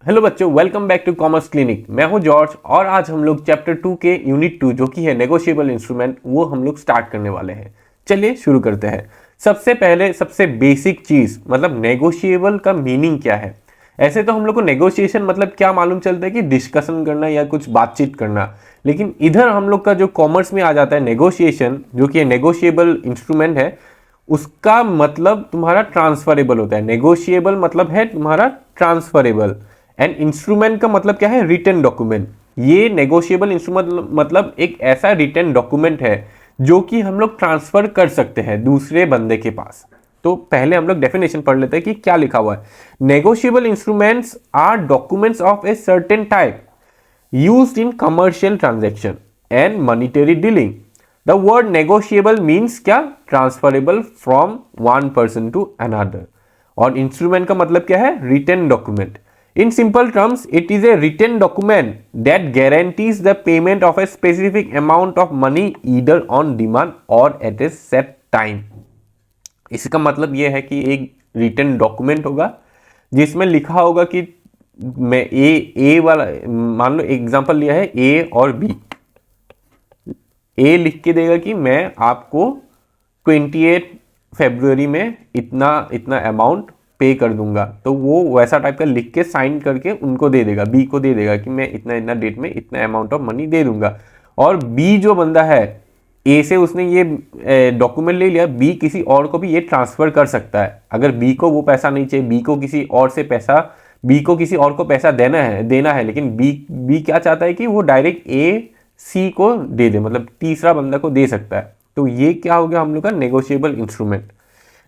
Hello बच्चों, welcome back to commerce clinic. मैं हूं जॉर्ज और आज हम लोग चैप्टर 2 के यूनिट 2 जो कि है नेगोशिएबल इंस्ट्रूमेंट वो हम लोग स्टार्ट करने वाले हैं। चलिए शुरू करते हैं। सबसे पहले सबसे बेसिक चीज मतलब नेगोशिएबल का मीनिंग क्या है। ऐसे तो हम लोग को नेगोशिएशन मतलब क्या मालूम चलता है कि डिस्कशन करना या कुछ बातचीत करना, लेकिन इधर हम लोग का जो कॉमर्स में आ जाता है नेगोशिएशन जो कि नेगोशिएबल इंस्ट्रूमेंट है, उसका मतलब तुम्हारा ट्रांसफरेबल होता है। नेगोशिएबल मतलब है तुम्हारा ट्रांसफरेबल एंड इंस्ट्रूमेंट का मतलब क्या है, रिटन डॉक्यूमेंट। ये नेगोशिएबल इंस्ट्रूमेंट मतलब एक ऐसा रिटन डॉक्यूमेंट है जो कि हम लोग ट्रांसफर कर सकते हैं दूसरे बंदे के पास। तो पहले हम लोग डेफिनेशन पढ़ लेते हैं कि क्या लिखा हुआ है। Negotiable instruments are documents of a certain type used in commercial transaction and monetary dealing. The word negotiable means क्या, transferable from one person to another. और instrument का मतलब क्या है, written document. In simple terms, it is a written document that guarantees the payment of a specific amount of money either on demand or at a set time. इसका मतलब यह है कि एक written document होगा जिसमें लिखा होगा कि मैं ए वाला, मान लो एग्जांपल लिया है ए और बी। ए लिख के देगा कि मैं आपको 28 फरवरी में इतना इतना अमाउंट पे कर दूंगा, तो वो वैसा टाइप का लिख के साइन करके उनको दे देगा, बी को दे देगा कि मैं इतना इतना डेट में इतना अमाउंट ऑफ मनी दे दूंगा। और बी जो बंदा है, ए से उसने ये डॉक्यूमेंट ले लिया, बी किसी और को भी ये ट्रांसफर कर सकता है। अगर बी को वो पैसा नहीं चाहिए, बी को किसी और से पैसा, बी को किसी और को पैसा देना है, लेकिन बी क्या चाहता है कि वो डायरेक्ट ए सी को दे दे, मतलब तीसरा बंदा को दे सकता है। तो ये क्या हो गया हम लोग का नेगोशिएबल इंस्ट्रूमेंट।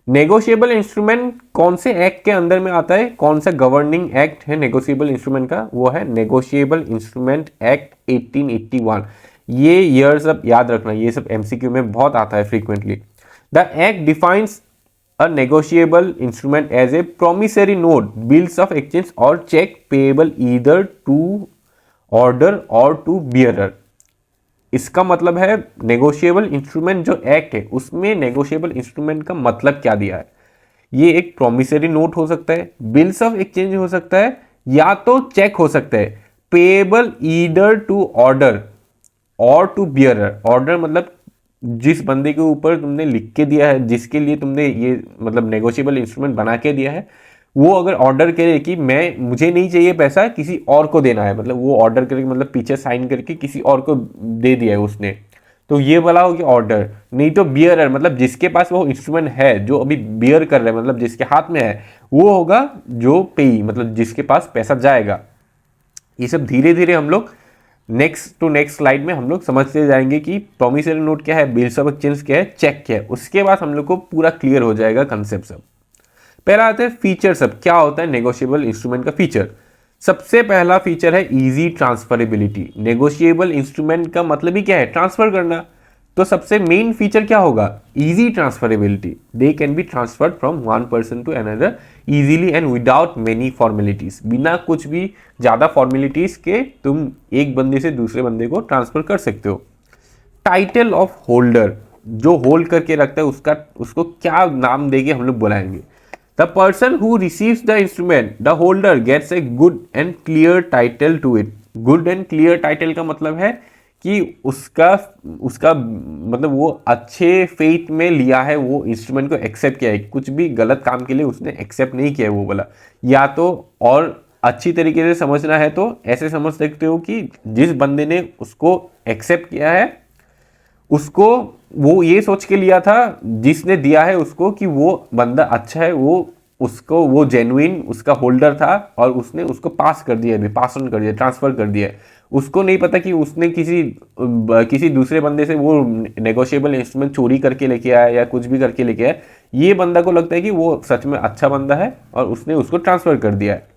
नेगोशिएबल इंस्ट्रूमेंट कौन से एक्ट के अंदर में आता है, कौन सा गवर्निंग एक्ट है नेगोशिएबल इंस्ट्रूमेंट का, वो है नेगोशिएबल इंस्ट्रूमेंट एक्ट 1881। ये ईयर सब याद रखना, ये सब एमसीक्यू में बहुत आता है frequently. The act defines a negotiable instrument as a promissory note, bills of exchange or check payable either to order or to bearer. इसका मतलब है नेगोशिएबल इंस्ट्रूमेंट जो एक्ट है उसमें नेगोशिएबल इंस्ट्रूमेंट का मतलब क्या दिया है। ये एक प्रोमिसरी नोट हो सकता है, बिल्स ऑफ एक्सचेंज हो सकता है, या तो चेक हो सकता है। पेएबल ईदर टू ऑर्डर और टू बियरर। ऑर्डर मतलब जिस बंदे के ऊपर तुमने लिख के दिया है, जिसके लिए तुमने ये मतलब नेगोशिएबल इंस्ट्रूमेंट बना के दिया है, वो अगर ऑर्डर करे कि मुझे नहीं चाहिए पैसा, किसी और को देना है, मतलब वो ऑर्डर करके मतलब पीछे साइन करके किसी और को दे दिया है उसने, तो ये वाला हो गया ऑर्डर। नहीं तो बियरर मतलब जिसके पास वो इंस्ट्रूमेंट है, जो अभी बियर कर रहा है, मतलब जिसके हाथ में है, वो होगा जो पेई, मतलब जिसके पास पैसा जाएगा। ये सब धीरे धीरे हम लोग नेक्स्ट टू नेक्स्ट स्लाइड में हम लोग समझते जाएंगे कि प्रोमिसरी नोट क्या है, बिल्स ऑफ एक्सचेंज क्या है, चेक क्या है। उसके बाद हम लोग को पूरा क्लियर हो जाएगा कंसेप्ट सब। पहला आता है फीचर सब, क्या होता है नेगोशिएबल इंस्ट्रूमेंट का फीचर। सबसे पहला फीचर है इजी ट्रांसफरेबिलिटी। नेगोशिएबल इंस्ट्रूमेंट का मतलब ही क्या है, ट्रांसफर करना। तो सबसे मेन फीचर क्या होगा, easy transferability. They can be transferred from one person to another easily and without many formalities. बिना कुछ भी ज्यादा फॉर्मेलिटीज के तुम एक बंदे से दूसरे बंदे को ट्रांसफर कर सकते हो। टाइटल ऑफ होल्डर, जो होल्ड करके रखता है उसको क्या नाम देके हम लोग बुलाएंगे। The person who receives the instrument, the holder gets a good and clear title to it. Good and clear title का मतलब है कि उसका मतलब वो अच्छे फेथ में लिया है, वो इंस्ट्रूमेंट को एक्सेप्ट किया है, कुछ भी गलत काम के लिए उसने एक्सेप्ट नहीं किया है वो वाला। या तो और अच्छी तरीके से समझना है तो ऐसे समझ सकते हो कि जिस बंदे ने उसको एक्सेप्ट किया है, उसको वो ये सोच के लिया था जिसने दिया है उसको कि वो बंदा अच्छा है, वो जेन्युइन उसका होल्डर था और उसने उसको पास कर दिया, पास ऑन कर दिया, ट्रांसफर कर दिया। उसको नहीं पता कि उसने किसी दूसरे बंदे से वो नेगोशिएबल इंस्ट्रूमेंट चोरी करके लेके आया या कुछ भी करके लेके आया। ये बंदा को लगता है कि वो सच में अच्छा बंदा है और उसने उसको ट्रांसफर कर दिया है।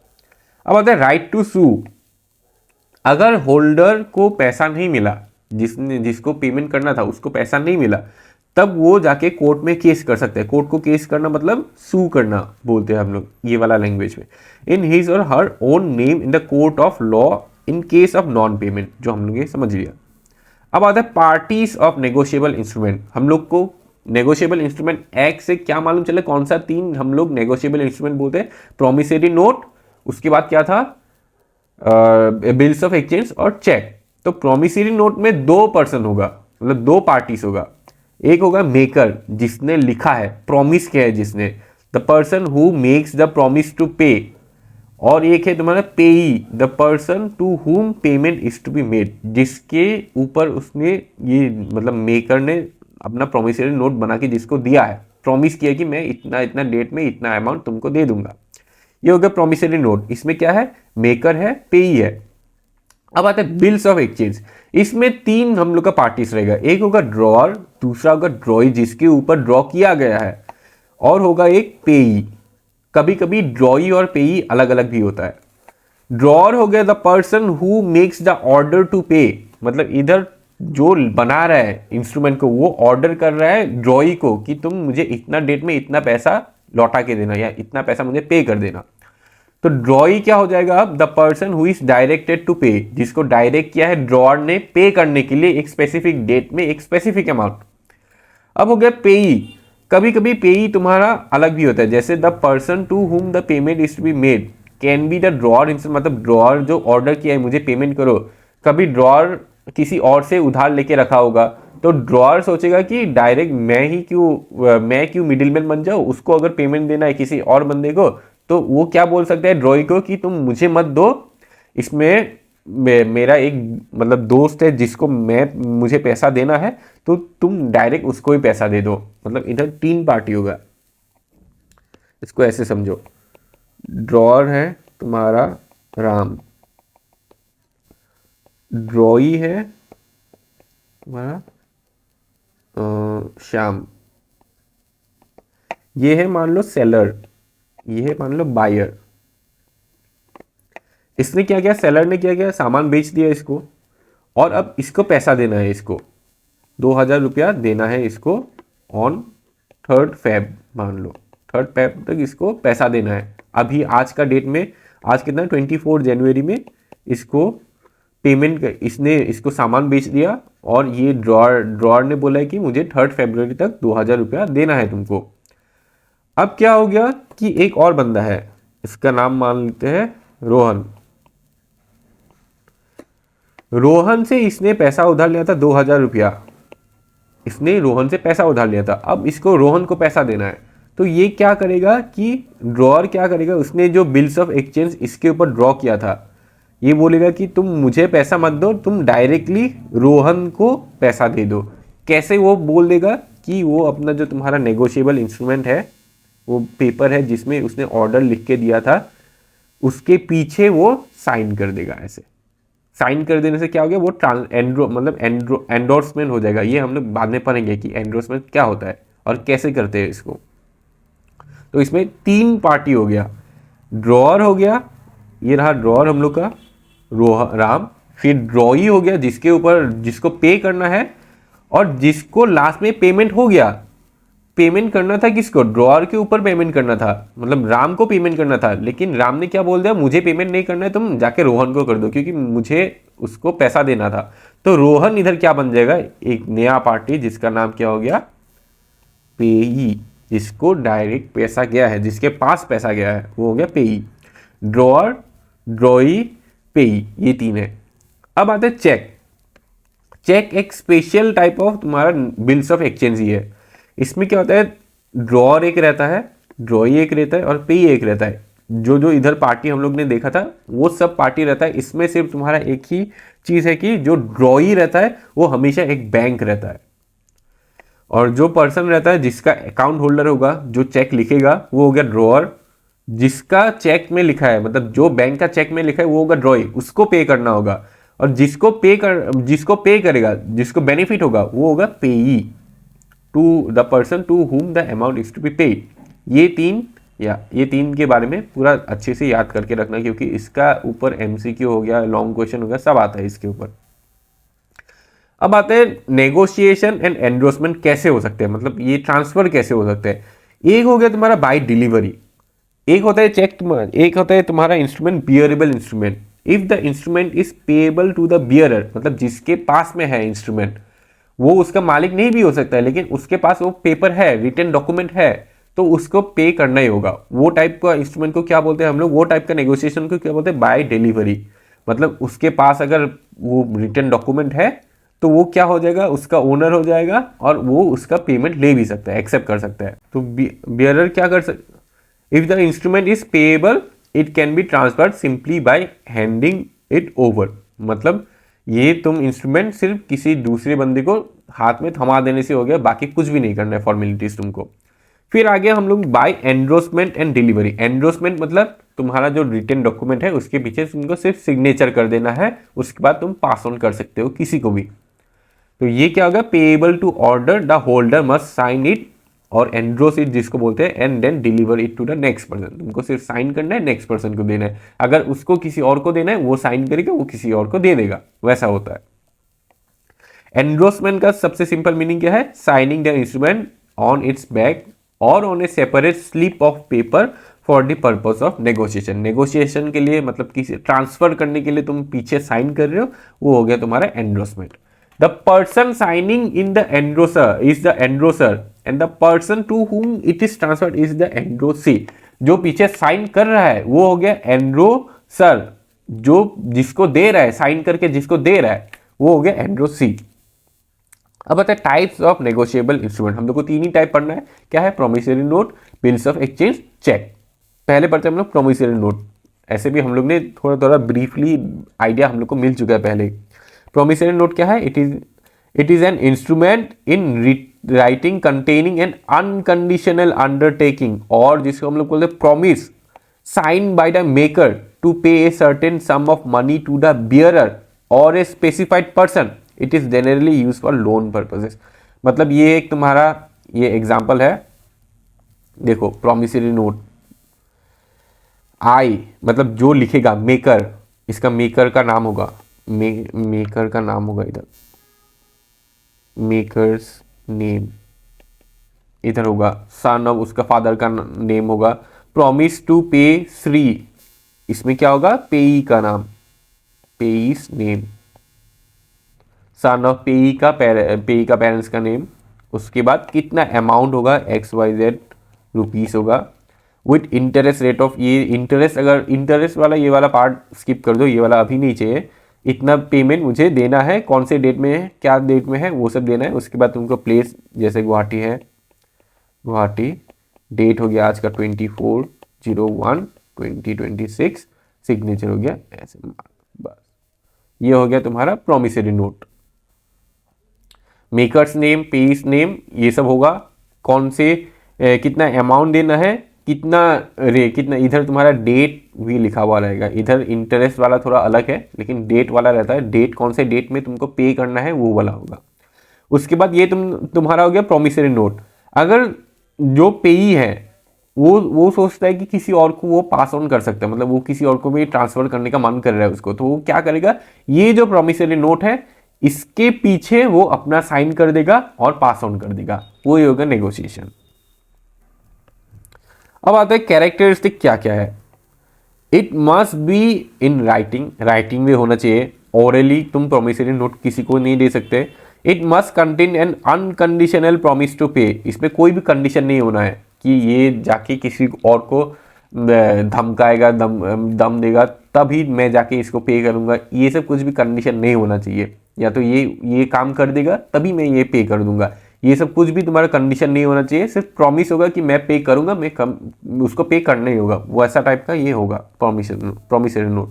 अब आता है राइट टू सू। अगर होल्डर को पैसा नहीं मिला, जिसको पेमेंट करना था उसको पैसा नहीं मिला, तब वो जाके कोर्ट में केस कर सकते हैं। कोर्ट को केस करना मतलब सू करना बोलते हैं हम लोग ये वाला लैंग्वेज में। इन हिज और her own name in the court of law in case of non payment, जो हम लोग ये समझ लिया। अब आता है पार्टीज ऑफ नेगोशिएबल इंस्ट्रूमेंट। हम लोग को नेगोशिएबल इंस्ट्रूमेंट एक्ट से क्या मालूम चले, कौन सा तीन हम लोग नेगोशिएबल इंस्ट्रूमेंट बोलते हैं। प्रोमिसरी नोट, उसके बाद क्या था, बिल्स ऑफ एक्सचेंज और चेक। तो प्रोमिसरी नोट में दो पर्सन होगा, मतलब दो पार्टीज होगा। एक होगा मेकर, जिसने लिखा है, प्रॉमिस किया है जिसने, the person who makes the promise to pay. और एक है तुम्हारा payee, the person to whom payment is to be made, जिसके ऊपर उसने ये मतलब मेकर ने अपना प्रोमिसरी नोट बना के जिसको दिया है, प्रॉमिस किया कि मैं इतना इतना डेट में इतना अमाउंट तुमको दे दूंगा। ये हो गया प्रोमिसरी नोट। इसमें क्या है, मेकर है, पेई है। अब आता है बिल्स ऑफ एक्सचेंज। इसमें तीन हम लोग का पार्टीज रहेगा। एक होगा ड्रॉअर, दूसरा होगा ड्रॉई जिसके ऊपर ड्रॉ किया गया है, और होगा एक पेई। कभी कभी ड्रॉई और पेई अलग अलग भी होता है। ड्रॉअर हो गया the person who makes the order to pay, मतलब इधर जो बना रहा है इंस्ट्रूमेंट को वो ऑर्डर कर रहा है ड्रॉई को कि तुम मुझे इतना डेट में इतना पैसा लौटा के देना या इतना पैसा मुझे पे कर देना। तो ड्रॉई क्या हो जाएगा अब, the person who is directed to pay, जिसको डायरेक्ट किया है ड्रॉअर ने पे करने के लिए एक स्पेसिफिक डेट में एक स्पेसिफिक अमाउंट। अब हो गया पेई। कभी कभी पेई तुम्हारा अलग भी होता है, जैसे the person to whom the payment is to be made can be the drawer, मतलब ड्रॉअर जो ऑर्डर किया है मुझे पेमेंट करो, कभी ड्रॉअर किसी और से उधार लेके रखा होगा, तो ड्रॉअर सोचेगा कि डायरेक्ट मैं क्यों मिडिलमैन बन जाऊं, उसको अगर पेमेंट देना है किसी और बंदे को, तो वो क्या बोल सकता है ड्रॉई को कि तुम मुझे मत दो, इसमें मेरा एक मतलब दोस्त है जिसको मुझे पैसा देना है, तो तुम डायरेक्ट उसको ही पैसा दे दो। मतलब इधर तीन पार्टी होगा, इसको ऐसे समझो। ड्रॉअर है तुम्हारा राम, ड्रॉई है तुम्हारा श्याम, ये है मान लो सेलर, ये है मान लो बायर। इसने क्या किया, सेलर ने क्या किया, सामान बेच दिया इसको, और अब इसको पैसा देना है, इसको 2000 रुपया देना है इसको ऑन 3rd Feb, मान लो 3rd Feb तक इसको पैसा देना है। अभी आज का डेट में, आज कितना 24 जनवरी में इसको पेमेंट इसने इसको सामान बेच दिया, और ये ड्रॉअर ने बोला है कि मुझे 3rd फरवरी तक 2000 रुपया देना है तुमको। अब क्या हो गया कि एक और बंदा है, इसका नाम मान लेते हैं रोहन। रोहन से इसने पैसा उधार लिया था 2000 रुपया, इसने रोहन से पैसा उधार लिया था, अब इसको रोहन को पैसा देना है। तो ये क्या करेगा कि ड्रॉअर क्या करेगा, उसने जो बिल्स ऑफ एक्सचेंज इसके ऊपर ड्रॉ किया था, ये बोलेगा कि तुम मुझे पैसा मत दो, तुम डायरेक्टली रोहन को पैसा दे दो। कैसे वो बोल देगा कि वो अपना जो तुम्हारा नेगोशिएबल इंस्ट्रूमेंट है, वो पेपर है जिसमें उसने ऑर्डर लिख के दिया था, उसके पीछे वो साइन कर देगा। ऐसे साइन कर देने से क्या हो गया, वो एंडोर्समेंट हो जाएगा। ये हम लोग बाद में पढ़ेंगे कि एंडोर्समेंट क्या होता है और कैसे करते हैं इसको। तो इसमें तीन पार्टी हो गया, ड्रॉअर हो गया, ये रहा ड्रॉअर हम लोग का राम, फिर ड्रॉई हो गया जिसके ऊपर जिसको पे करना है, और जिसको लास्ट में पेमेंट हो गया। पेमेंट करना था किसको, ड्रॉअर के ऊपर पेमेंट करना था, मतलब राम को पेमेंट करना था, लेकिन राम ने क्या बोल दिया, मुझे पेमेंट नहीं करना है, तुम जाके रोहन को कर दो, क्योंकि मुझे उसको पैसा देना था। तो रोहन इधर क्या बन जाएगा, एक नया पार्टी जिसका नाम क्या हो गया, पेई, जिसको डायरेक्ट पैसा गया है, जिसके पास पैसा गया है, वो हो गया पेई। ड्रॉअर, ड्रॉई, पेई, ये तीन है। अब आते हैं चेक। चेक एक स्पेशल टाइप ऑफ तुम्हारा बिल्स ऑफ एक्सचेंज ही है। इसमें क्या होता है, ड्रॉअर एक रहता है, ड्रॉई एक रहता है, और पेई एक रहता है। जो जो इधर पार्टी हम लोग ने देखा था वो सब पार्टी रहता है। इसमें सिर्फ तुम्हारा एक ही चीज है कि जो ड्रॉई रहता है वो हमेशा एक बैंक रहता है, और जो पर्सन रहता है जिसका अकाउंट होल्डर होगा, जो चेक लिखेगा, वो हो गया ड्रॉअर। जिसका चेक में लिखा है, मतलब जो बैंक का चेक में लिखा है, वो होगा ड्रॉई, उसको पे करना होगा। और जिसको पे करेगा, जिसको बेनिफिट होगा, वो होगा payee, to the person to whom the amount is to be paid. ये तीन के बारे में पूरा अच्छे से याद करके रखना, क्योंकि इसका ऊपर एमसीक्यू हो गया, लॉन्ग क्वेश्चन हो गया, सब आता है इसके ऊपर। अब आते हैं नेगोशिएशन एंड एंडोर्समेंट कैसे हो सकते हैं, मतलब ये ट्रांसफर कैसे हो सकते हैं। एक हो गया तुम्हारा बाय डिलीवरी, एक होता है चेक, एक होता है तुम्हारा instrument bearable instrument. If the instrument is payable to the bearer, मतलब जिसके पास में है इंस्ट्रूमेंट, वो उसका मालिक नहीं भी हो सकता है, लेकिन उसके पास वो पेपर है, रिटन डॉक्यूमेंट है, तो उसको पे करना ही होगा। वो टाइप का इंस्ट्रूमेंट को क्या बोलते हैं हम लोग, वो टाइप का नेगोशिएशन को क्या बोलते हैं, बाय डिलीवरी। मतलब उसके पास अगर वो रिटर्न डॉक्यूमेंट है तो वो क्या हो जाएगा, उसका ओनर हो जाएगा और वो उसका पेमेंट ले भी सकता है, एक्सेप्ट कर सकता है। तो बियरर क्या कर सकता, if the instrument is payable it can be transferred simply by handing it over. मतलब ये तुम इंस्ट्रूमेंट सिर्फ किसी दूसरे बंदे को हाथ में थमा देने से हो गया, बाकी कुछ भी नहीं करना है फॉर्मेलिटीज तुमको। फिर आगे हम लोग by endorsement and delivery. Endorsement मतलब तुम्हारा जो रिटन डॉक्यूमेंट है उसके पीछे तुमको सिर्फ सिग्नेचर कर देना है, उसके बाद तुम पास ऑन कर सकते हो किसी को भी। तो ये क्या होगा, payable to order the holder must sign it और एंड्रोस इट जिसको बोलते हैं, and then deliver it to the next person. तुमको सिर्फ साइन करना है, नेक्स्ट पर्सन को देना है। अगर उसको किसी और को देना है वो साइन करेगा, वो किसी और को दे देगा, वैसा होता है। एंडोर्समेंट का सबसे सिंपल मीनिंग क्या है, signing the instrument on its back और on a separate slip of paper for the purpose of negotiation. Negotiation के लिए मतलब किसी ट्रांसफर करने के लिए तुम पीछे साइन कर रहे हो, वो हो गया तुम्हारा endorsement. The person signing in the endorser is the endorser and the person to whom it is transferred is the endorsee. जो पीछे साइन कर रहा है वो हो गया एंड्रोसर, जो जिसको दे रहा है साइन करके जिसको दे रहा है वो हो गया एंड्रोसी। अब आता है टाइप्स ऑफ नेगोशिएबल इंस्ट्रूमेंट। हम लोग को तीन ही टाइप पढ़ना है, क्या है, promissory note, bills of exchange, cheque. पहले पढ़ते हैं हम लोग प्रोमिसरी नोट। ऐसे भी हम लोग ने थोड़ा थोड़ा ब्रीफली आइडिया हम लोग को मिल चुका है पहले। प्रोमिसरी नोट क्या है, it is an instrument in writing containing an unconditional undertaking, और जिसको हम लोग बोलते हैं promise sign by the maker to pay a certain sum of money to the bearer और a specified person. It is generally use for loan purposes. मतलब ये एक तुम्हारा ये एग्जाम्पल है, देखो प्रॉमिसरी नोट, आई मतलब जो लिखेगा मेकर, इसका मेकर का नाम होगा, मेकर का नाम होगा इधर, मेकर्स नेम इधर होगा, सन ऑफ उसका फादर का नेम होगा, प्रॉमिस टू पे श्री, इसमें क्या होगा, पेई का नाम, पेईस नेम, सन ऑफ पेई का पेरेंट्स का नेम, उसके बाद कितना अमाउंट होगा XYZ रुपीस होगा, विथ इंटरेस्ट रेट ऑफ, ये इंटरेस्ट, अगर इंटरेस्ट वाला ये वाला पार्ट स्किप कर दो, ये वाला अभी नहीं चाहिए, इतना पेमेंट मुझे देना है, कौन से डेट में है, क्या डेट में है, वो सब देना है। उसके बाद तुमको प्लेस, जैसे गुवाहाटी है, गुवाहाटी, डेट हो गया आज का 24/01/2026, सिग्नेचर हो गया ऐसे, बस ये हो गया तुम्हारा promissory note. Maker's name, payee's name, ये सब होगा, कौन से कितना अमाउंट देना है, कितना इधर तुम्हारा डेट भी लिखा हुआ रहेगा। इधर इंटरेस्ट वाला थोड़ा अलग है, लेकिन डेट वाला रहता है, डेट कौन से डेट में तुमको पे करना है वो वाला होगा। उसके बाद ये तुम्हारा हो गया प्रोमिसरी नोट। अगर जो पेई है वो सोचता है कि किसी और को वो पास ऑन कर सकता है, मतलब वो किसी और को भी ट्रांसफर करने का मन कर रहा है उसको, तो वो क्या करेगा, ये जो प्रोमिसरी नोट है इसके पीछे वो अपना साइन कर देगा और पास ऑन कर देगा, वो ये होगा नेगोशिएशन। अब आता है कैरेक्टरिस्टिक क्या क्या है। It must be in writing, writing में होना चाहिए, ओरली तुम प्रोमिसरी नोट किसी को नहीं दे सकते। It must contain an unconditional promise to pay, इसमें कोई भी कंडीशन नहीं होना है कि ये जाके किसी और को धमकाएगा, दम देगा तभी मैं जाके इसको पे करूंगा, ये सब कुछ भी कंडीशन नहीं होना चाहिए। या तो ये काम कर देगा तभी मैं ये पे कर दूंगा, ये सब कुछ भी तुम्हारा कंडीशन नहीं होना चाहिए। सिर्फ प्रॉमिस होगा कि मैं पे करूंगा, उसको पे करना ही होगा, वो ऐसा टाइप का ये होगा प्रोमिसरी नोट।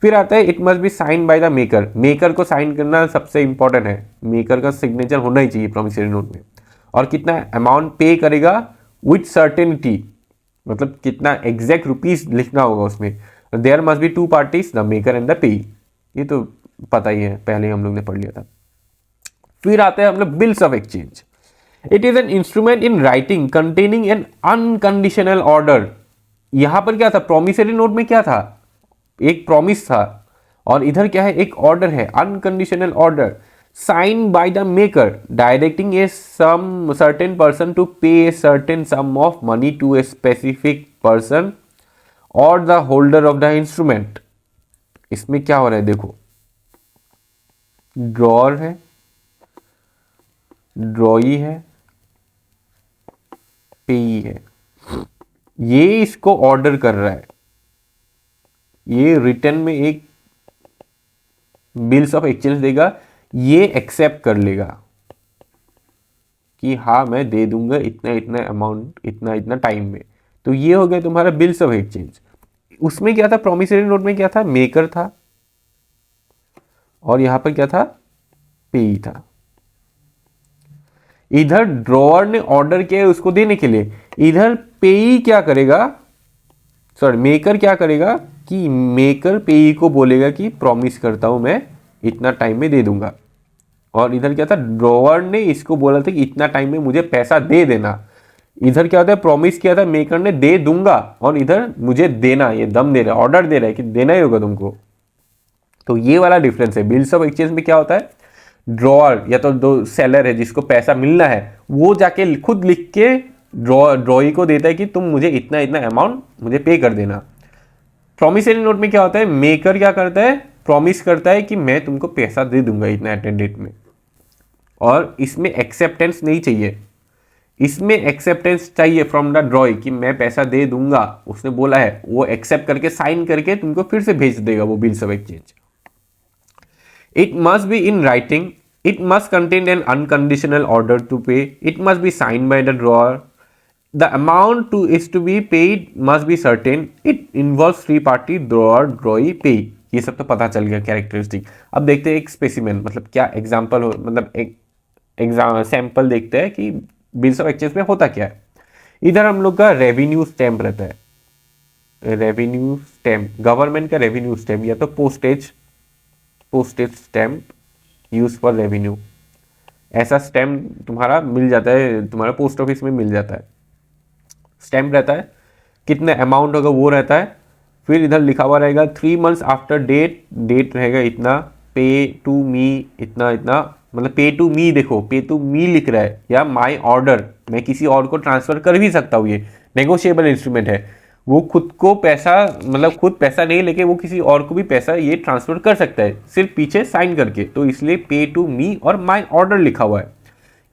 फिर आता है it must be sign by the maker. Maker को साइन करना सबसे इंपॉर्टेंट है, मेकर का सिग्नेचर होना ही चाहिए प्रोमिसरी नोट में। और कितना अमाउंट पे करेगा विथ सर्टेनिटी, मतलब कितना एग्जैक्ट रुपीस लिखना होगा उसमें। There must be two parties, the maker and the payee, ये तो पता ही है, पहले हम लोग ने पढ़ लिया था। फिर आते हैं हम लोग bills of exchange. It is an instrument in writing containing an unconditional order. यहां पर क्या था, प्रोमिसरी नोट में क्या था, एक प्रॉमिस था, और इधर क्या है, एक ऑर्डर है, unconditional order sign by the maker directing a some certain person to pay a certain sum of money to a specific person और the holder of the instrument. इसमें क्या हो रहा है, देखो ड्रॉर है, ड्रॉई है, पेई है, ये इसको ऑर्डर कर रहा है, ये रिटर्न में एक बिल्स ऑफ एक्सचेंज देगा, ये एक्सेप्ट कर लेगा कि हाँ मैं दे दूंगा इतना इतना अमाउंट इतना इतना टाइम में। तो ये हो गया तुम्हारा बिल्स ऑफ एक्सचेंज। उसमें क्या था, प्रॉमिसरी नोट में क्या था, मेकर था और यहां पर क्या था, पेई था। इधर ड्रॉअर ने ऑर्डर किया है उसको देने के लिए, इधर पेई क्या करेगा, सॉरी मेकर क्या करेगा कि मेकर पेई को बोलेगा कि प्रॉमिस करता हूं मैं इतना टाइम में दे दूंगा। और इधर क्या था, ड्रॉअर ने इसको बोला था कि इतना टाइम में मुझे पैसा दे देना। इधर क्या होता है, प्रॉमिस किया था मेकर ने दे दूंगा, और इधर मुझे देना, ये दम दे रहा है, ऑर्डर दे रहा है कि देना ही होगा तुमको। तो ये वाला डिफरेंस है। बिल्स ऑफ एक्सचेंज में क्या होता है, ड्रॉअर या तो दो सेलर है जिसको पैसा मिलना है, वो जाके खुद लिख के ड्रॉई को देता है कि तुम मुझे इतना इतना अमाउंट मुझे पे कर देना। प्रॉमिसरी नोट में क्या होता है, मेकर क्या करता है, प्रॉमिस करता है कि मैं तुमको पैसा दे दूंगा इतना एट डेट में। और इसमें एक्सेप्टेंस नहीं चाहिए, इसमें एक्सेप्टेंस चाहिए फ्रॉम द ड्रॉई कि मैं पैसा दे दूंगा, उसने बोला है, वो एक्सेप्ट करके साइन करके तुमको फिर से भेज देगा वो bills of exchange. It must be in writing, it must contain an unconditional order to pay, it must be sign by the drawer, the amount to is to be paid must be certain, it involves three party drawer drawee pay. ये सब तो पता चल गया characteristic. अब देखते हैं एक स्पेसिमेन, मतलब क्या एग्जाम्पल हो, मतलब एक एग्जाम सैंपल देखते हैं कि बिल्स ऑफ एक्सचेंज में होता क्या है। इधर हम लोग का रेवेन्यू स्टैम्प रहता है, रेवेन्यू स्टैम्प, गवर्नमेंट का रेवेन्यू स्टैम्प या तो postage stamp use for revenue, ऐसा स्टैम्प तुम्हारा मिल जाता है, तुम्हारा पोस्ट ऑफिस में मिल जाता है। स्टैम्प रहता है, कितने अमाउंट होगा वो रहता है, फिर इधर लिखा हुआ रहेगा 3 months आफ्टर डेट, डेट रहेगा इतना, पे टू मी इतना इतना, मतलब पे टू मी, देखो पे टू मी लिख रहा है, या माई ऑर्डर, मैं किसी और को ट्रांसफर कर भी सकता हूँ, ये नेगोशिएबल इंस्ट्रूमेंट है। वो खुद को पैसा, मतलब खुद पैसा नहीं लेके वो किसी और को भी पैसा ये ट्रांसफर कर सकता है, सिर्फ पीछे साइन करके। तो इसलिए पे टू मी और माई ऑर्डर लिखा हुआ है।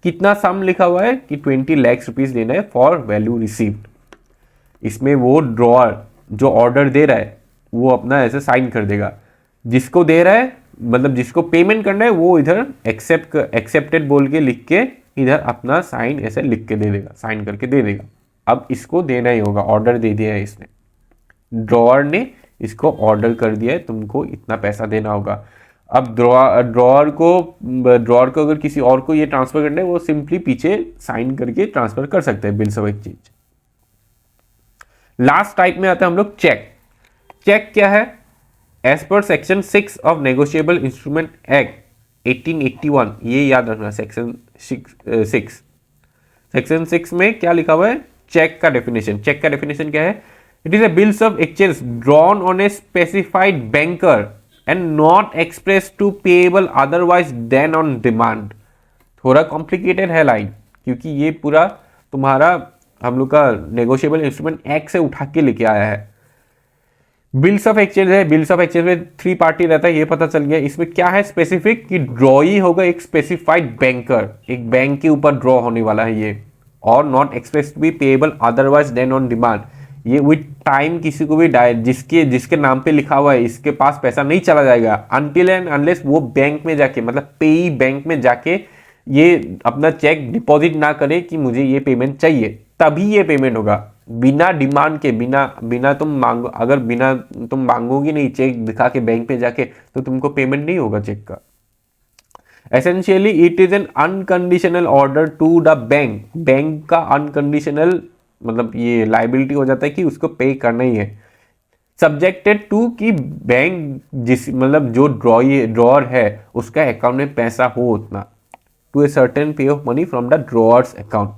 कितना सम लिखा हुआ है कि 20 लाख रुपीज देना है फॉर वैल्यू रिसीव्ड। इसमें वो ड्रॉअर जो ऑर्डर दे रहा है वो अपना ऐसे साइन कर देगा, जिसको दे रहा है मतलब जिसको पेमेंट करना है वो इधर एक्सेप्टेड बोल के लिख के इधर अपना साइन ऐसे लिख के दे देगा, साइन करके दे देगा। अब इसको देना ही होगा, ऑर्डर दे दिया है इसने, ड्रॉअर ने इसको ऑर्डर कर दिया है तुमको इतना पैसा देना होगा। अब ड्रॉअर को अगर किसी और को ये ट्रांसफर करना है, वो सिंपली पीछे साइन करके ट्रांसफर कर सकते हैं bills of exchange. Last type में आता है हम लोग चेक। चेक क्या है, as per section 6 of negotiable instrument act 1881, ये याद रखना, सेक्शन 6 में क्या लिखा हुआ है, चेक का डेफिनेशन। चेक का डेफिनेशन क्या है, it is a bills of exchange drawn on a specified banker and not express to payable otherwise than on demand. थोड़ा कॉम्प्लिकेटेड है लाइन, क्योंकि ये पूरा तुम्हारा हम लोग का नेगोशिएबल इंस्ट्रूमेंट एक्ट से उठा के लेके आया है। बिल्स ऑफ एक्सचेंज है, बिल्स ऑफ एक्सचेंज में 3 पार्टी रहता है, ये पता चल गया। इसमें क्या है स्पेसिफिक कि ड्रॉई होगा एक स्पेसिफाइड बैंकर, एक बैंक के ऊपर ड्रॉ होने वाला है ये, और not express to be payable otherwise than on demand. ये विद टाइम किसी को भी जिसके नाम पे लिखा हुआ है इसके पास पैसा नहीं चला जाएगा अनटिल एंड अनलेस वो बैंक में जाके, मतलब पेई बैंक में जाके ये अपना चेक डिपॉजिट ना करे कि मुझे ये पेमेंट चाहिए, तभी ये पेमेंट होगा। बिना डिमांड के, बिना तुम मांगो, अगर बिना तुम मांगोगी नहीं चेक दिखा के बैंक पे जाके, तो तुमको पेमेंट नहीं होगा चेक का। Essentially it is an unconditional order to the bank. Bank का अनकंडीशनल मतलब ये लाइबिलिटी हो जाता है कि उसको पे करना ही है, सब्जेक्टेड टू कि बैंक जिस मतलब जो ड्रॉअर है उसका अकाउंट में पैसा हो उतना, to a certain pay of money from the drawer's account.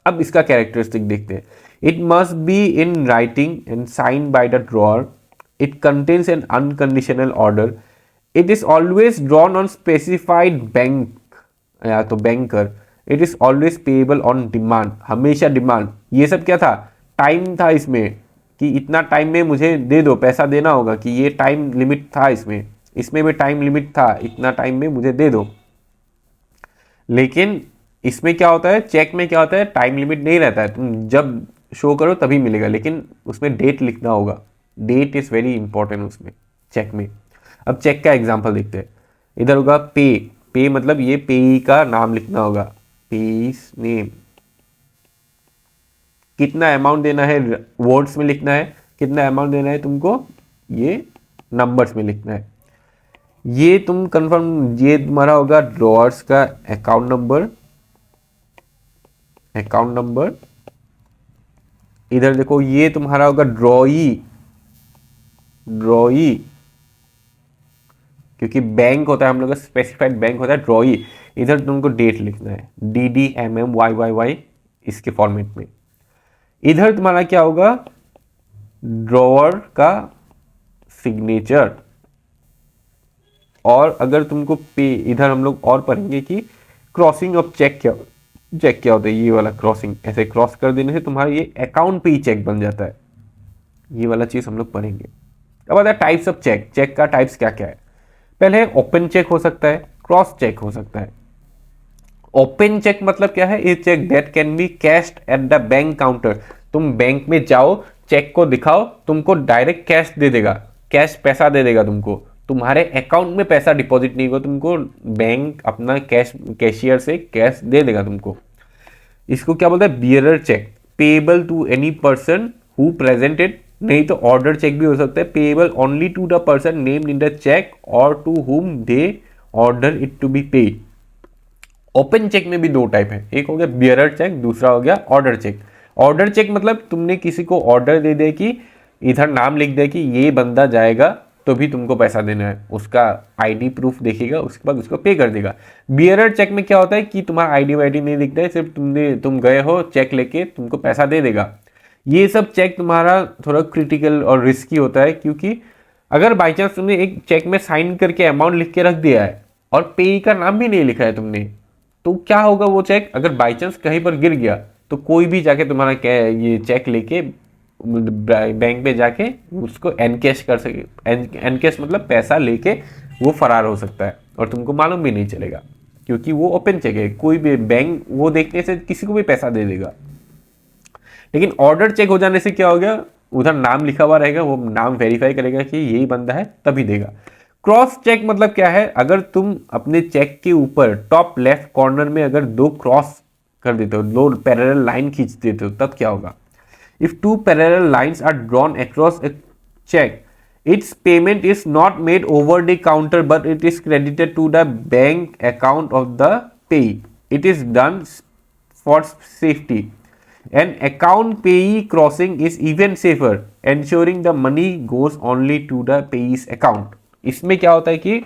अब इसका कैरेक्टरिस्टिक देखते हैं। It must be in writing and sign by the drawer, it contains an unconditional order, it is always drawn on specified bank या तो banker, it is always payable on demand, हमेशा demand. ये सब क्या था, time था इसमें कि इतना टाइम में मुझे दे दो, पैसा देना होगा, कि ये टाइम लिमिट था इसमें भी टाइम लिमिट था, इतना टाइम में मुझे दे दो। लेकिन इसमें क्या होता है, चेक में क्या होता है, टाइम लिमिट नहीं रहता है, तुम जब शो करो तभी मिलेगा, लेकिन उसमें डेट लिखना होगा। डेट इज वेरी इंपॉर्टेंट उसमें, चेक में। अब चेक का एग्जांपल देखते हैं। इधर होगा पे, पे मतलब ये पेई का नाम लिखना होगा, पेईस नेम। कितना अमाउंट देना है वर्ड्स में लिखना है, कितना अमाउंट देना है तुमको ये नंबर्स में लिखना है। ये तुम कंफर्म, ये तुम्हारा होगा ड्रॉअर्स का अकाउंट नंबर, अकाउंट नंबर। इधर देखो ये तुम्हारा होगा ड्रॉई, ड्रॉई क्योंकि बैंक होता है हम लोग का स्पेसिफाइड बैंक होता है ड्रॉई। इधर तुमको डेट लिखना है DDMMYYY इसके फॉर्मेट में। इधर तुम्हारा क्या होगा ड्रॉअर का सिग्नेचर। और अगर तुमको पे, इधर हम लोग और पढ़ेंगे कि क्रॉसिंग ऑफ चेक क्या, चेक क्या होता है। ये वाला क्रॉसिंग, ऐसे क्रॉस कर देने से तुम्हारा ये अकाउंट पे ही चेक बन जाता है। ये वाला चीज हम लोग पढ़ेंगे। अब आता है टाइप्स ऑफ चेक। चेक का टाइप्स क्या क्या है। पहले ओपन चेक हो सकता है, क्रॉस चेक हो सकता है। ओपन चेक मतलब क्या है, a cheque that can be cashed at the bank counter. तुम बैंक में जाओ, चेक को दिखाओ, तुमको डायरेक्ट कैश दे देगा, कैश पैसा दे देगा तुमको, तुम्हारे अकाउंट में पैसा डिपॉजिट नहीं होगा, तुमको बैंक अपना कैश, कैशियर से कैश दे देगा तुमको। इसको क्या बोलते हैं bearer cheque, payable to any person who presented. नहीं तो ऑर्डर चेक भी हो सकता है, payable only to the person named in the cheque और to whom they order it to be paid. Open cheque में भी दो टाइप है, एक हो गया बियरर चेक, दूसरा हो गया ऑर्डर चेक। ऑर्डर चेक मतलब तुमने किसी को ऑर्डर दे दिया कि इधर नाम लिख दिया कि ये बंदा जाएगा तो भी तुमको पैसा देना है, उसका आईडी प्रूफ देखेगा, उसके बाद उसको पे कर देगा। बियरर चेक में क्या होता है कि तुम्हारा आईडी वाईडी नहीं दिखता है, सिर्फ तुम गए हो चेक लेके, तुमको पैसा दे देगा। ये सब चेक तुम्हारा थोड़ा क्रिटिकल और रिस्की होता है, क्योंकि अगर बाई चांस तुमने एक चेक में साइन करके अमाउंट लिख के रख दिया है और पे का नाम भी नहीं लिखा है तुमने, तो क्या होगा वो चेक अगर बाई चांस कहीं पर गिर गया तो कोई भी जाके तुम्हारा ये चेक लेके बैंक में जाके उसको एनकैश कर सके। एनकैश मतलब पैसा लेके वो फरार हो सकता है और तुमको मालूम भी नहीं चलेगा, क्योंकि वो ओपन चेक है, कोई भी बैंक वो देखने से किसी को भी पैसा दे देगा। लेकिन ऑर्डर चेक हो जाने से क्या हो गया, उधर नाम लिखा हुआ रहेगा, वो नाम वेरीफाई करेगा कि यही बंदा है तभी देगा। क्रॉस चेक मतलब क्या है, अगर तुम अपने चेक के ऊपर टॉप लेफ्ट कॉर्नर में अगर दो क्रॉस कर देते हो, दो पैरेलल लाइन खींच देते हो, तब क्या होगा। If two parallel lines are drawn across a check, its payment is not made over the counter but it is credited to the bank account of the payee. It is done for safety. An account payee crossing is even safer, ensuring the money goes only to the payee's account. इसमें क्या होता है कि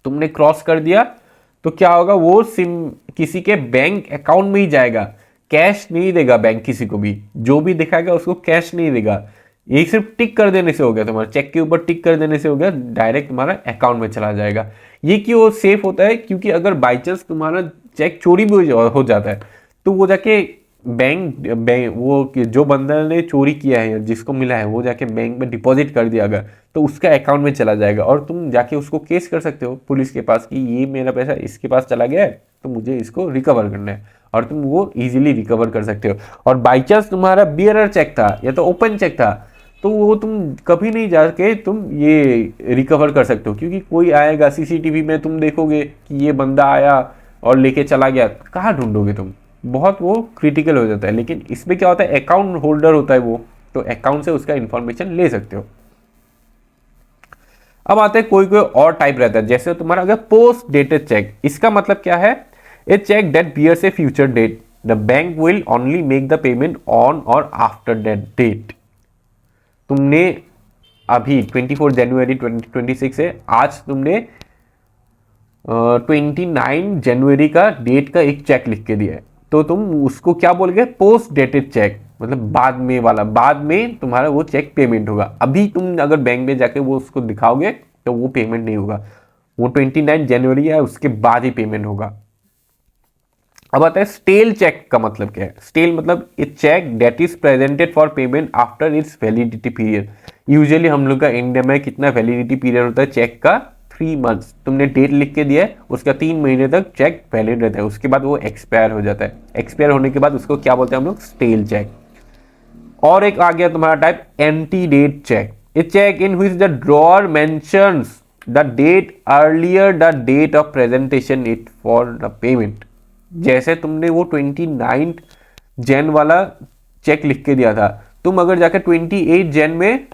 तुमने cross कर दिया तो क्या होगा, वो किसी के बैंक अकाउंट में ही जाएगा, कैश नहीं देगा बैंक किसी को भी, जो भी दिखाएगा उसको कैश नहीं देगा। ये सिर्फ टिक कर देने से हो गया, तुम्हारे चेक के ऊपर टिक कर देने से हो गया, डायरेक्ट तुम्हारा अकाउंट में चला जाएगा। ये क्यों सेफ होता है, क्योंकि अगर बाई चांस तुम्हारा चेक चोरी भी हो जाता है तो वो जाके बैंक वो जो बंदा ने चोरी किया है, जिसको मिला है, वो जाके बैंक में डिपॉजिट कर दिया अगर, तो उसका अकाउंट में चला जाएगा और तुम जाके उसको केस कर सकते हो पुलिस के पास कि ये मेरा पैसा इसके पास चला गया है तो मुझे इसको रिकवर करना है, और तुम वो इजीली रिकवर कर सकते हो। और बाई चांस तुम्हारा बियरर चेक था या तो ओपन चेक था तो वो तुम कभी नहीं जाके तुम ये रिकवर कर सकते हो, क्योंकि कोई आएगा सीसीटीवी में तुम देखोगे कि ये बंदा आया और लेके चला गया, कहाँ ढूंढोगे तुम, बहुत वो क्रिटिकल हो जाता है। लेकिन इसमें क्या होता है, अकाउंट होल्डर होता है वो, तो अकाउंट से उसका इंफॉर्मेशन ले सकते हो। अब आते हैं कोई कोई और टाइप रहता है, जैसे तुम्हारा अगर पोस्ट डेटेड चेक, इसका मतलब क्या है, a cheque that bears a future date, the bank will only make the payment on or after that date. तुमने अभी 24 जनवरी 2026 है, आज तुमने 29 जनवरी का डेट का एक चेक लिख के दिया है, तो तुम उसको क्या बोलोगे, पोस्ट डेटेड चेक, मतलब बाद में वाला, बाद में तुम्हारा वो चेक पेमेंट होगा। अभी तुम अगर बैंक में जाके वो उसको दिखाओगे तो वो पेमेंट नहीं होगा, वो 29 जनवरी है उसके बाद ही पेमेंट होगा। अब आता है स्टेल चेक का मतलब क्या है। स्टेल मतलब a cheque that is presented for payment after its validity period. Usually हम लोग का इंडिया में कितना वैलिडिटी पीरियड होता है चेक का, 3 मंथ्स। तुमने डेट लिख के दिया है, उसका 3 महीने तक चेक वैलिड रहता है, उसके बाद वो एक्सपायर हो जाता है। एक्सपायर होने के बाद उसको क्या बोलते हैं हम लोग, स्टेल चेक। और एक आ गया तुम्हारा type antedate cheque. A cheque in which the drawer mentions the date earlier the date of presentation it for the payment. जैसे तुमने वो 29 जैन वाला चेक लिख के दिया था, तुम अगर जाकर 28 जैन में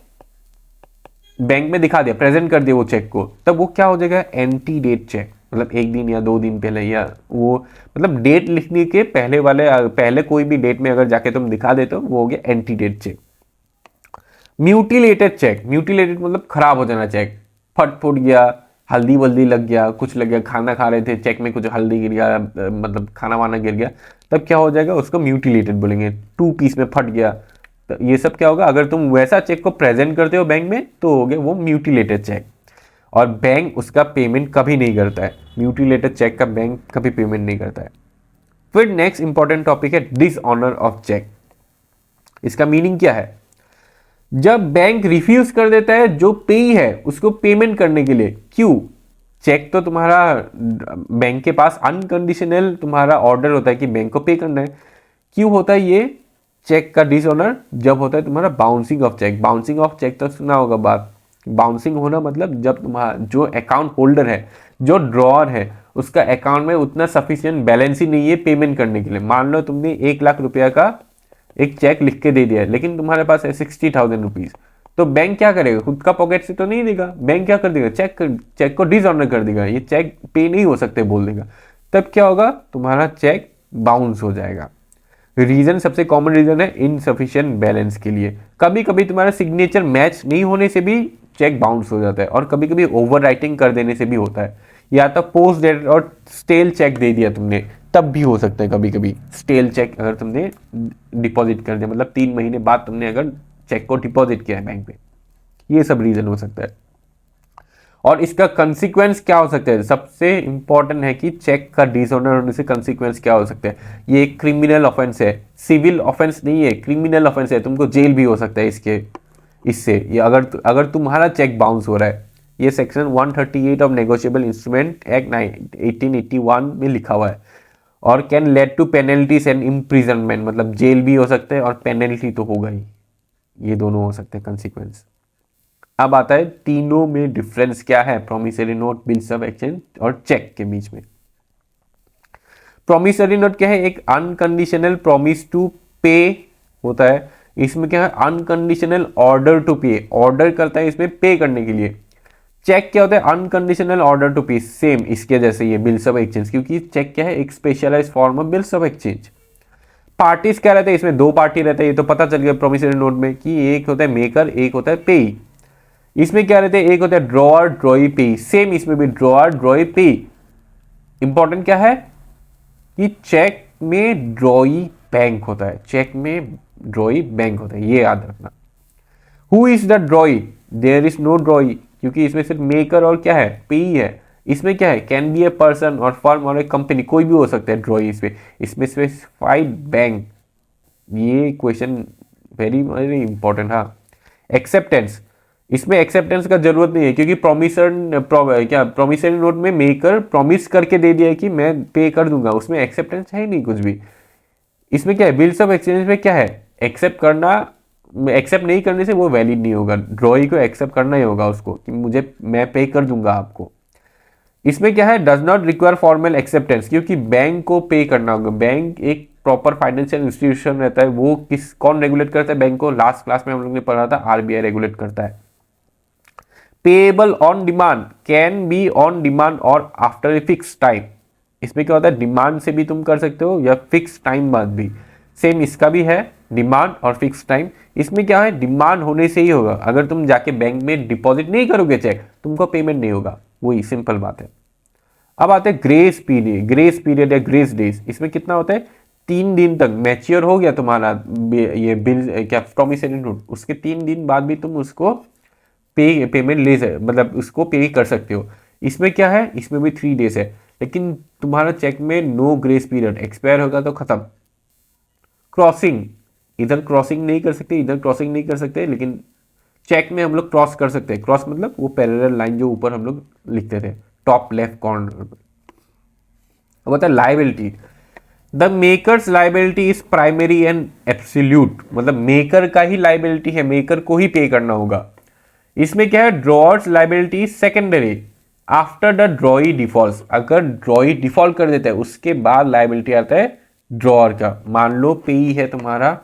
बैंक में दिखा दिया, प्रेजेंट कर दिया वो चेक को, तब वो क्या हो जाएगा, एंटी डेट चेक। मतलब एक दिन या 2 दिन पहले, या वो मतलब डेट लिखने के पहले कोई भी डेट में अगर जाके तुम दिखा देते हो, वो हो गया antedate cheque. Mutilated cheque, mutilated मतलब खराब हो जाना चेक, फट फुट गया, हल्दी वल्दी लग गया, कुछ लग गया, खाना खा रहे थे चेक में कुछ हल्दी गिर गया, मतलब खाना वाना गिर गया, तब क्या हो जाएगा, उसको म्यूटिलेटेड बोलेंगे। 2 पीस में फट गया, तो ये सब क्या होगा, अगर तुम वैसा चेक को प्रेजेंट करते हो बैंक में तो हो गया वो म्यूटिलेटेड चेक, और बैंक उसका पेमेंट कभी नहीं करता है। म्यूटिलेटेड चेक का बैंक कभी पेमेंट नहीं करता है। फिर नेक्स्ट इंपॉर्टेंट टॉपिक है डिसऑनर ऑफ चेक। इसका मीनिंग क्या है, जब बैंक रिफ्यूज कर देता है जो पेई है उसको पेमेंट करने के लिए। क्यों, चेक तो तुम्हारा बैंक के पास अनकंडीशनल तुम्हारा ऑर्डर होता है कि बैंक को पे करना है। क्यों होता है ये चेक का डिसऑनर, जब होता है तुम्हारा bouncing of cheque. Bouncing of cheque तो सुना होगा बात। बाउंसिंग होना मतलब जब तुम्हारा जो अकाउंट होल्डर है, जो ड्रॉअर है, उसका अकाउंट में उतना सफिशिएंट बैलेंस ही नहीं है पेमेंट करने के लिए। मान लो तुमने 1 लाख रुपया का एक चेक लिख के दे दिया है, लेकिन तुम्हारे पास है 60,000 रुपीज, तो बैंक क्या करेगा, खुद का पॉकेट से तो नहीं देगा, बैंक क्या कर देगा, चेक को डिसऑनर कर देगा, ये चेक पे नहीं हो सकते बोल देगा। तब क्या होगा, तुम्हारा चेक बाउंस हो जाएगा। रीजन, सबसे कॉमन रीजन है इनसफिशिएंट बैलेंस के लिए। कभी कभी तुम्हारा सिग्नेचर मैच नहीं होने से भी चेक बाउंस हो जाता है, और कभी कभी ओवर राइटिंग कर देने से भी होता है, या तो पोस्ट डेट और स्टेल चेक दे दिया तुमने, तब भी हो सकता है। कभी कभी स्टेल चेक अगर तुमने डिपॉजिट कर दिया, मतलब 3 महीने बाद तुमने अगर चेक को डिपॉजिट किया है बैंक पे, ये सब रीजन हो सकता है। और इसका कंसिक्वेंस क्या हो सकता है, सबसे इंपॉर्टेंट है कि चेक का डिसऑनर होने से कंसिक्वेंस क्या हो सकता है। ये एक क्रिमिनल ऑफेंस है, सिविल ऑफेंस नहीं है, क्रिमिनल ऑफेंस है, तुमको जेल भी हो सकता है इससे। ये अगर तुम्हारा चेक बाउंस हो रहा है, ये section 138 of negotiable instrument act 1881 में लिखा हुआ है। और can lead to penalties and imprisonment, मतलब जेल भी हो सकते हैं और पेनल्टी तो होगा ही, ये दोनों हो सकते हैं कंसिक्वेंस। अब आता है तीनों में डिफरेंस क्या है, promissory note, bills of exchange और चेक के बीच में। प्रॉमिसरी नोट क्या है, एक अनकंडीशनल प्रॉमिस टू पे होता है। इसमें क्या है, अनकंडीशनल ऑर्डर टू पे, ऑर्डर करता है इसमें पे करने के लिए। चेक क्या होता है, unconditional order to pay, same इसके जैसे ये बिल्स ऑफ एक्सचेंज, क्योंकि चेक क्या है, एक specialised form of bills of exchange. Parties क्या रहते हैं, इसमें 2 पार्टी रहते हैं, ये तो पता चल गया प्रॉमिसरी नोट में कि एक होता है मेकर, एक होता है पेई। इसमें क्या रहते हैं, एक होता है ड्रॉअर, ड्रॉई, पेई, सेम इसमें भी ड्रॉअर, ड्रॉई, पेई। इंपॉर्टेंट क्या है कि चेक में ड्रॉई बैंक होता है, चेक में ड्रॉई बैंक होता है, ये याद रखना। Who is the drawee, there is no drawee, क्योंकि इसमें सिर्फ मेकर और क्या है, पेई है। इसमें क्या है, कैन बी ए पर्सन और फर्म और ए कंपनी, कोई भी हो सकता है ड्रॉई। इसमें स्पेसिफाइड बैंक, ये क्वेश्चन वेरी वेरी इंपॉर्टेंट। हाँ, एक्सेप्टेंस, इसमें एक्सेप्टेंस का जरूरत नहीं है, क्योंकि प्रॉमिसरी नोट में मेकर प्रॉमिस करके दे दिया है कि मैं पे कर दूंगा, उसमें एक्सेप्टेंस है ही नहीं कुछ भी। इसमें क्या है, बिल्स ऑफ एक्सचेंज में क्या है, एक्सेप्ट करना, एक्सेप्ट नहीं करने से वो वैलिड नहीं होगा। ड्रॉई को एक्सेप्ट करना ही होगा उसको कि मैं पे कर दूंगा आपको। इसमें क्या है, does not require formal acceptance, क्योंकि बैंक को पे करना होगा। बैंक एक प्रॉपर फाइनेंशियल इंस्टीट्यूशन रहता है, वो कौन रेगुलेट करता है बैंक को, लास्ट क्लास में हम लोग ने पढ़ा था, आरबीआई रेगुलेट करता है। Payable on demand, can be on demand और आफ्टर ए फिक्स टाइम। इसमें क्या होता है, डिमांड से भी तुम कर सकते हो या फिक्स टाइम बाद भी, सेम इसका भी है डिमांड और फिक्स टाइम। इसमें क्या है, डिमांड होने से ही होगा, अगर तुम जाके बैंक में डिपॉजिट नहीं करोगे चेक, तुमको पेमेंट नहीं होगा, वही सिंपल बात है। अब आते हैं ग्रेस पीरियड, ग्रेस पीरियड या ग्रेस डेज। इसमें कितना होता है, 3 दिन तक मैच्योर हो गया तुम्हारा ये बिल क्या प्रॉमिसरी नोट, उसके 3 दिन बाद भी तुम उसको पेमेंट मतलब उसको पे कर सकते हो। इसमें क्या है, इसमें भी 3 डेज है, लेकिन तुम्हारा चेक में नो ग्रेस पीरियड, एक्सपायर होगा तो खत्म। क्रॉसिंग, इधर क्रॉसिंग नहीं कर सकते, इधर क्रॉसिंग नहीं कर सकते, लेकिन चेक में हम लोग क्रॉस कर सकते हैं। क्रॉस मतलब वो पैरेलल लाइन जो ऊपर हम लोग लिखते थे टॉप लेफ्ट कॉर्नर पर। अब होता है liability, the makers liability is primary and absolute, मतलब मेकर का ही लायबिलिटी है, मेकर को ही पे करना होगा। इसमें क्या है, drawer's liability secondary after the drawee default. अगर ड्रॉई डिफॉल्ट कर देता है उसके बाद लाइबिलिटी आता है ड्रॉअर का। मान लो पेई है तुम्हारा,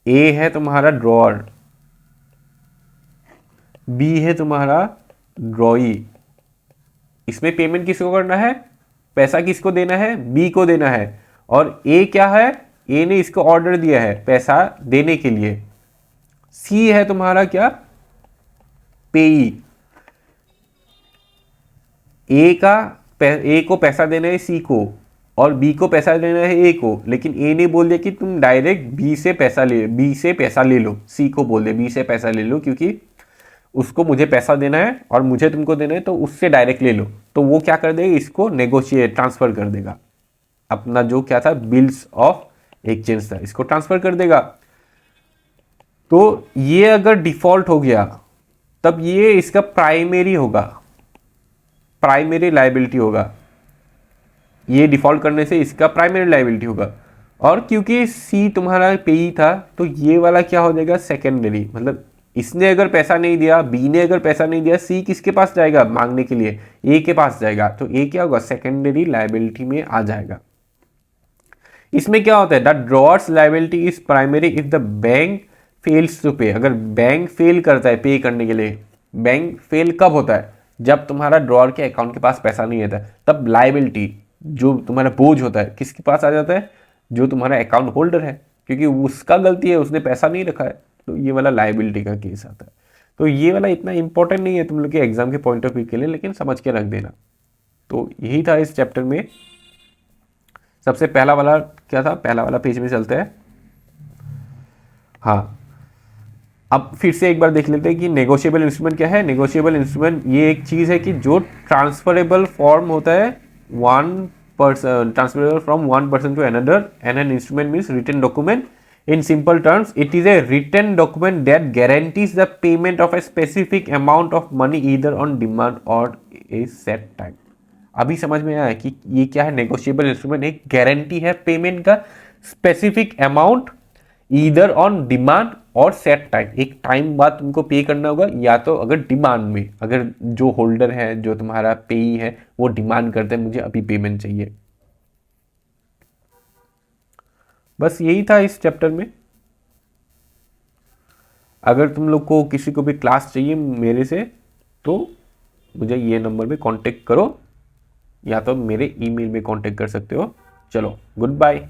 ए है तुम्हारा ड्रॉअर, बी है तुम्हारा ड्रॉई। इसमें पेमेंट किसको करना है, पैसा किसको देना है, बी को देना है। और ए क्या है, ए ने इसको ऑर्डर दिया है पैसा देने के लिए। सी है तुम्हारा क्या, पेई। ए को पैसा देना है सी को और बी को पैसा देना है ए को, लेकिन ए ने बोल दिया कि तुम डायरेक्ट बी से पैसा ले लो, सी को बोल दे बी से पैसा ले लो, क्योंकि उसको मुझे पैसा देना है और मुझे तुमको देना है, तो उससे डायरेक्ट ले लो। तो वो क्या कर देगा, इसको नेगोशिएट ट्रांसफर कर देगा, अपना जो क्या था बिल्स ऑफ एक्सचेंज था इसको ट्रांसफर कर देगा। तो ये अगर डिफॉल्ट हो गया तब ये इसका प्राइमरी होगा, प्राइमरी लायबिलिटी होगा। ये डिफॉल्ट करने से इसका प्राइमरी लायबिलिटी होगा। और क्योंकि सी तुम्हारा पेई था तो ये वाला क्या हो जाएगा, सेकेंडरी। मतलब इसने अगर पैसा नहीं दिया, बी ने अगर पैसा नहीं दिया, सी किसके पास जाएगा मांगने के लिए, ए के पास जाएगा। तो ए क्या होगा, सेकेंडरी लायबिलिटी में आ जाएगा। इसमें क्या होता है, the drawer's liability is primary if the bank fails to pay. अगर बैंक फेल करता है पे करने के लिए, बैंक फेल कब होता है, जब तुम्हारा ड्रॉअर के अकाउंट के पास पैसा नहीं रहता है, तब लायबिलिटी जो तुम्हारा बोझ होता है किसके पास आ जाता है, जो तुम्हारा अकाउंट होल्डर है, क्योंकि उसका गलती है, उसने पैसा नहीं रखा है। तो ये वाला लायबिलिटी का केस आता है। तो ये वाला इतना इंपॉर्टेंट नहीं है तुम लोग के एग्जाम के पॉइंट ऑफ व्यू के लिए, लेकिन समझ के रख देना। तो यही था इस चैप्टर में। सबसे पहला वाला क्या था, पहला वाला पेज में चलते हैं। हाँ, अब फिर से एक बार देख लेते हैं कि नेगोशिएबल इंस्ट्रूमेंट क्या है। नेगोशिएबल इंस्ट्रूमेंट ये एक चीज़ है कि जो ट्रांसफरेबल फॉर्म होता है, transferable from one person to another, and an instrument means written document. In simple terms, it is a written document that guarantees the payment of a specific amount of money either on demand or a set time. अभी समझ में आया कि ये क्या है, negotiable instrument एक guarantee है पेमेंट का, specific amount either on demand और सेट टाइम। एक टाइम बाद तुमको पे करना होगा, या तो अगर डिमांड में, अगर जो होल्डर है, जो तुम्हारा पेई है, वो डिमांड करते हैं मुझे अभी पेमेंट चाहिए। बस यही था इस चैप्टर में। अगर तुम लोग को किसी को भी क्लास चाहिए मेरे से तो मुझे ये नंबर पे कांटेक्ट करो, या तो मेरे ईमेल में कांटेक्ट कर सकते हो। चलो, गुड बाय।